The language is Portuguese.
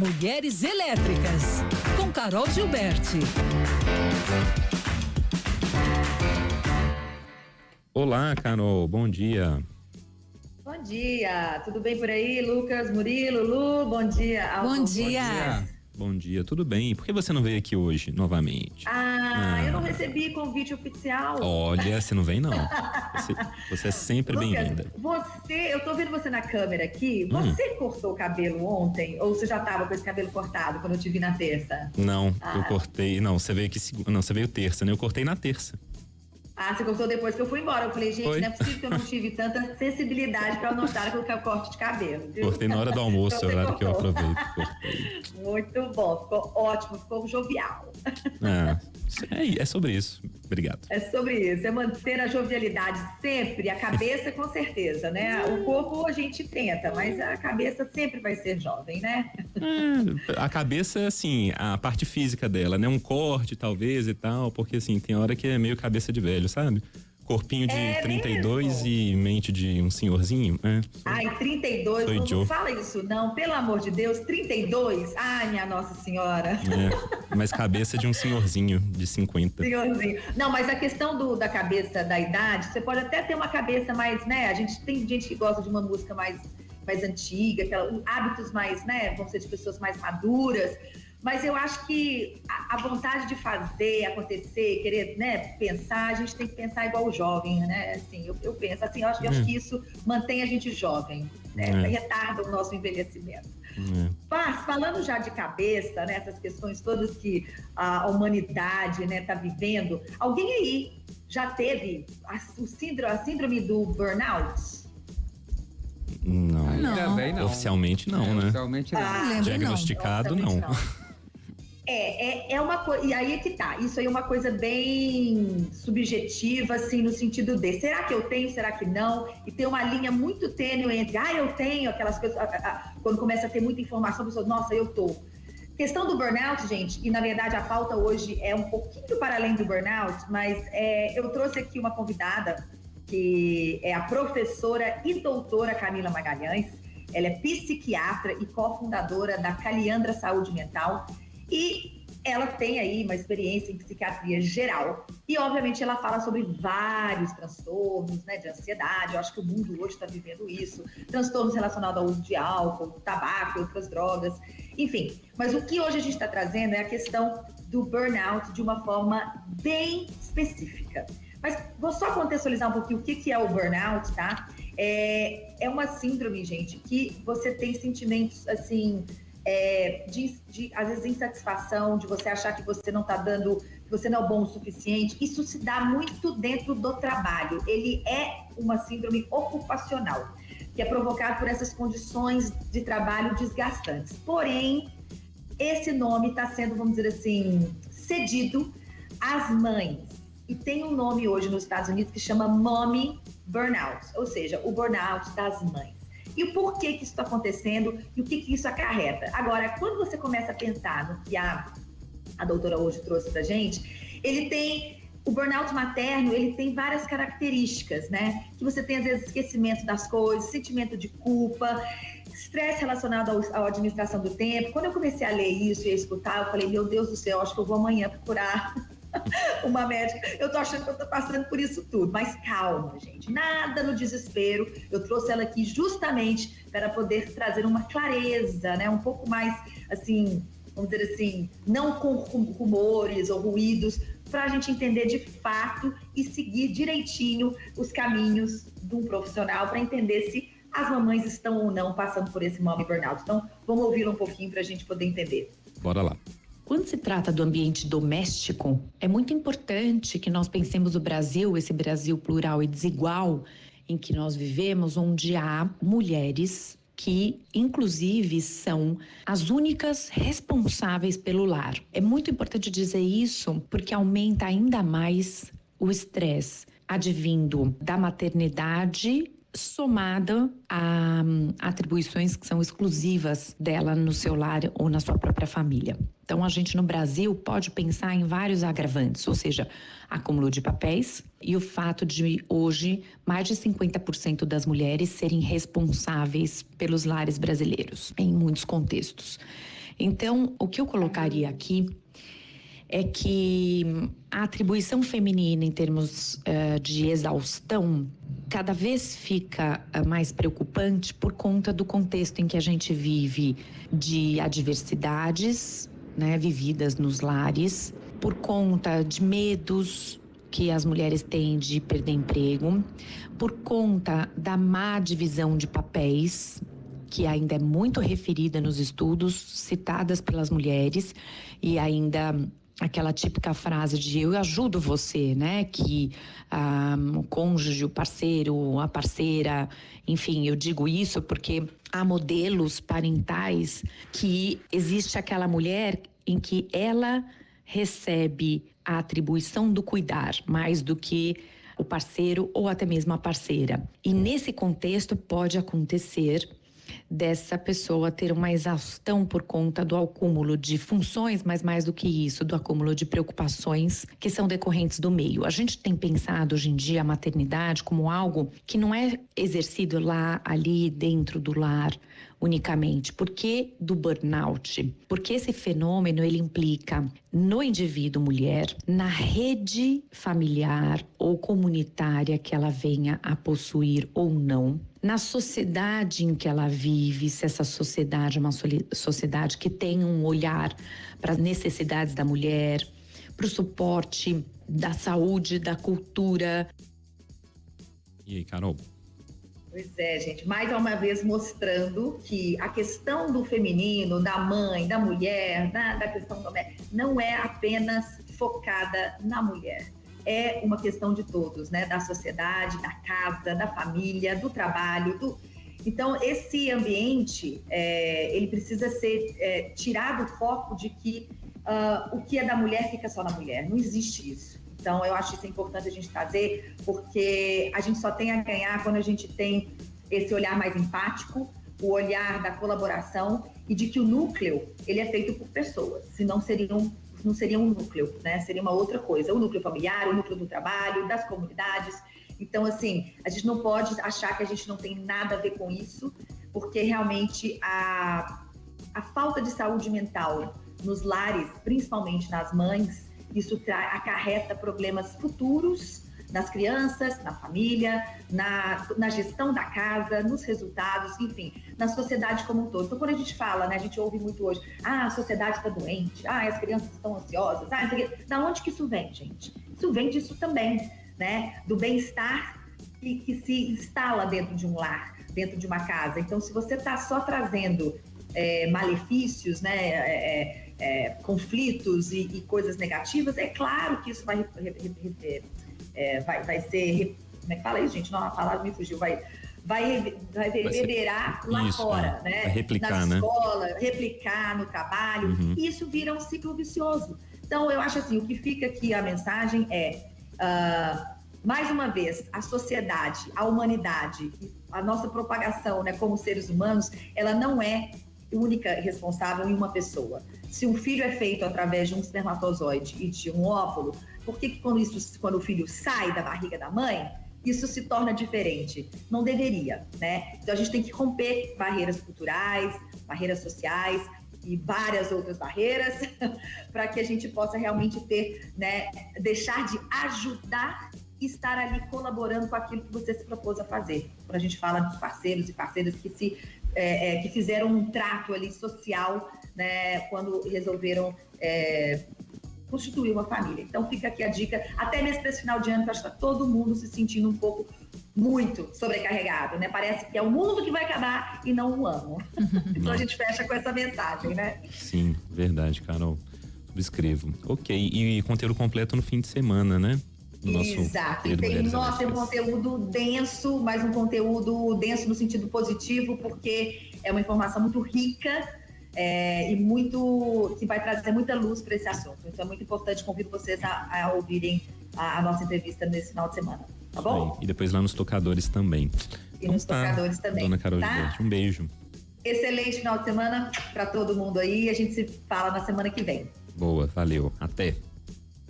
Mulheres Elétricas, com Carol Gilberti. Olá, Carol, bom dia. Bom dia, tudo bem por aí, Lucas, Murilo, Lu, bom dia. Bom dia. Bom dia, tudo bem? Por que você não veio aqui hoje, novamente? Eu não recebi convite oficial. Olha, você não vem não. Você é sempre bem-vinda. Eu tô vendo você na câmera aqui, você cortou o cabelo ontem? Ou você já tava com esse cabelo cortado quando eu te vi na terça? Não, eu cortei, não, você veio aqui, não, você veio terça, né? Eu cortei na terça. Você cortou depois que eu fui embora. Eu falei, gente, Foi. não é possível que eu não tive tanta sensibilidade pra notar que eu quero corte de cabelo. Viu? Cortei na hora do almoço, Então, horário que eu cortou. aproveito. Cortei. Muito bom, ficou ótimo, ficou jovial. É sobre isso. Obrigado. É sobre isso, é manter a jovialidade sempre, a cabeça com certeza, né? O corpo a gente tenta, mas a cabeça sempre vai ser jovem, né? A cabeça, assim, a parte física dela, né? Um corte, talvez, e tal, porque, assim, tem hora que é meio cabeça de velho, sabe? Corpinho de 32 mesmo? E mente de um senhorzinho, né? 32, não fala isso não, pelo amor de Deus, 32? Minha Nossa Senhora. Mas cabeça de um senhorzinho de 50. Senhorzinho. Não, mas a questão da cabeça, da idade, você pode até ter uma cabeça mais, né? Tem gente que gosta de uma música mais antiga, hábitos mais, né? Vamos ser de pessoas mais maduras. Mas eu acho que a vontade de fazer acontecer, querer, né, pensar, a gente tem que pensar igual o jovem, né? Assim, eu penso assim, eu acho que isso mantém a gente jovem, né? Retarda o nosso envelhecimento. Mas, falando já de cabeça, né, essas questões todas que a humanidade, né, tá vivendo, alguém aí já teve a síndrome do burnout? Não. Ainda bem não. Oficialmente não, né? Oficialmente não. Diagnosticado não. É uma coisa, e aí é que tá, isso aí é uma coisa bem subjetiva, assim, no sentido de, será que eu tenho, será que não? E tem uma linha muito tênue entre, eu tenho, aquelas coisas, quando começa a ter muita informação, a pessoa, nossa, eu tô. Questão do burnout, gente, e na verdade a pauta hoje é um pouquinho para além do burnout, mas eu trouxe aqui uma convidada, que é a professora e doutora Camila Magalhães. Ela é psiquiatra e cofundadora da Caliandra Saúde Mental, e ela tem aí uma experiência em psiquiatria geral. E, obviamente, ela fala sobre vários transtornos, né, de ansiedade. Eu acho que o mundo hoje está vivendo isso. Transtornos relacionados ao uso de álcool, tabaco e outras drogas. Enfim, mas o que hoje a gente está trazendo é a questão do burnout de uma forma bem específica. Mas vou só contextualizar um pouquinho o que é o burnout, tá? É uma síndrome, gente, que você tem sentimentos, assim, de às vezes insatisfação, de você achar que você não está dando, que você não é bom o suficiente. Isso se dá muito dentro do trabalho. Ele é uma síndrome ocupacional, que é provocado por essas condições de trabalho desgastantes. Porém, esse nome está sendo, vamos dizer assim, cedido às mães. E tem um nome hoje nos Estados Unidos que chama Mommy Burnout, ou seja, o burnout das mães. E o porquê que isso está acontecendo e o que isso acarreta. Agora, quando você começa a pensar no que a doutora hoje trouxe pra gente, o burnout materno, ele tem várias características, né? Que você tem, às vezes, esquecimento das coisas, sentimento de culpa, estresse relacionado à administração do tempo. Quando eu comecei a ler isso e a escutar, eu falei, meu Deus do céu, acho que eu vou amanhã procurar uma médica. Eu tô achando que eu tô passando por isso tudo, mas calma, gente, nada no desespero. Eu trouxe ela aqui justamente para poder trazer uma clareza, né, um pouco mais, assim, vamos dizer assim, não com rumores ou ruídos, para a gente entender de fato e seguir direitinho os caminhos de um profissional para entender se as mamães estão ou não passando por esse mommy burnout. Então, vamos ouvi-la um pouquinho para a gente poder entender. Bora lá. Quando se trata do ambiente doméstico, é muito importante que nós pensemos o Brasil, esse Brasil plural e desigual em que nós vivemos, onde há mulheres que, inclusive, são as únicas responsáveis pelo lar. É muito importante dizer isso porque aumenta ainda mais o estresse advindo da maternidade, somada a atribuições que são exclusivas dela no seu lar ou na sua própria família. Então, a gente no Brasil pode pensar em vários agravantes, ou seja, acúmulo de papéis e o fato de hoje mais de 50% das mulheres serem responsáveis pelos lares brasileiros, em muitos contextos. Então, o que eu colocaria aqui é que a atribuição feminina em termos de exaustão cada vez fica mais preocupante por conta do contexto em que a gente vive, de adversidades, né, vividas nos lares, por conta de medos que as mulheres têm de perder emprego, por conta da má divisão de papéis, que ainda é muito referida nos estudos citadas pelas mulheres, e ainda aquela típica frase de eu ajudo você, né? Que o cônjuge, o parceiro, a parceira, enfim, eu digo isso porque há modelos parentais que existe aquela mulher em que ela recebe a atribuição do cuidar mais do que o parceiro ou até mesmo a parceira. E nesse contexto pode acontecer dessa pessoa ter uma exaustão por conta do acúmulo de funções, mas mais do que isso, do acúmulo de preocupações que são decorrentes do meio. A gente tem pensado hoje em dia a maternidade como algo que não é exercido lá, ali dentro do lar unicamente. Por que do burnout? Porque esse fenômeno ele implica no indivíduo mulher, na rede familiar ou comunitária que ela venha a possuir ou não, na sociedade em que ela vive, se essa sociedade é uma sociedade que tem um olhar para as necessidades da mulher, para o suporte da saúde, da cultura. E aí, Carol? Pois é, gente, mais uma vez mostrando que a questão do feminino, da mãe, da mulher, da questão doméstica, não é apenas focada na mulher. É uma questão de todos, né? Da sociedade, da casa, da família, do trabalho. Então, esse ambiente, ele precisa ser tirado do foco de que o que é da mulher fica só na mulher. Não existe isso. Então, eu acho isso importante a gente trazer, porque a gente só tem a ganhar quando a gente tem esse olhar mais empático, o olhar da colaboração e de que o núcleo, ele é feito por pessoas, senão não seria um núcleo, né? Seria uma outra coisa, o núcleo familiar, o núcleo do trabalho, das comunidades. Então, assim, a gente não pode achar que a gente não tem nada a ver com isso, porque realmente a falta de saúde mental nos lares, principalmente nas mães, isso acarreta problemas futuros nas crianças, na família, na gestão da casa, nos resultados, enfim, na sociedade como um todo. Então, quando a gente fala, né, a gente ouve muito hoje, a sociedade está doente, as crianças estão ansiosas, da onde que isso vem, gente? Isso vem disso também, né, do bem-estar que se instala dentro de um lar, dentro de uma casa. Então, se você está só trazendo malefícios, né, conflitos e coisas negativas, é claro que isso vai ser, como é que fala isso, gente? Não, a palavra me fugiu, vai reverberar lá isso, fora, né? Vai replicar, na escola, replicar no trabalho, e isso vira um ciclo vicioso. Então, eu acho assim, o que fica aqui a mensagem é, mais uma vez, a sociedade, a humanidade, a nossa propagação, né, como seres humanos, ela não é única responsável em uma pessoa. Se um filho é feito através de um espermatozoide e de um óvulo, por que quando o filho sai da barriga da mãe, isso se torna diferente? Não deveria, né? Então a gente tem que romper barreiras culturais, barreiras sociais e várias outras barreiras para que a gente possa realmente ter, né, deixar de ajudar e estar ali colaborando com aquilo que você se propôs a fazer. Quando a gente fala dos parceiros e parceiras que fizeram um trato ali social, né, quando resolveram constituir uma família. Então fica aqui a dica, até mesmo para esse final de ano, que acho que está todo mundo se sentindo um pouco muito sobrecarregado, né? Parece que é o mundo que vai acabar e não o ano. Então a gente fecha com essa mensagem, né? Sim, verdade, Carol. Subscrevo. Ok, e conteúdo completo no fim de semana, né? Exato, tem um conteúdo denso, mas um conteúdo denso no sentido positivo, porque é uma informação muito rica e muito que vai trazer muita luz para esse assunto. Então é muito importante, convido vocês a ouvirem a nossa entrevista nesse final de semana, tá bom? E depois lá nos tocadores também. E nos tocadores também. Dona Carol tá? Gilberto, um beijo. Excelente final de semana para todo mundo aí, a gente se fala na semana que vem. Boa, valeu, até.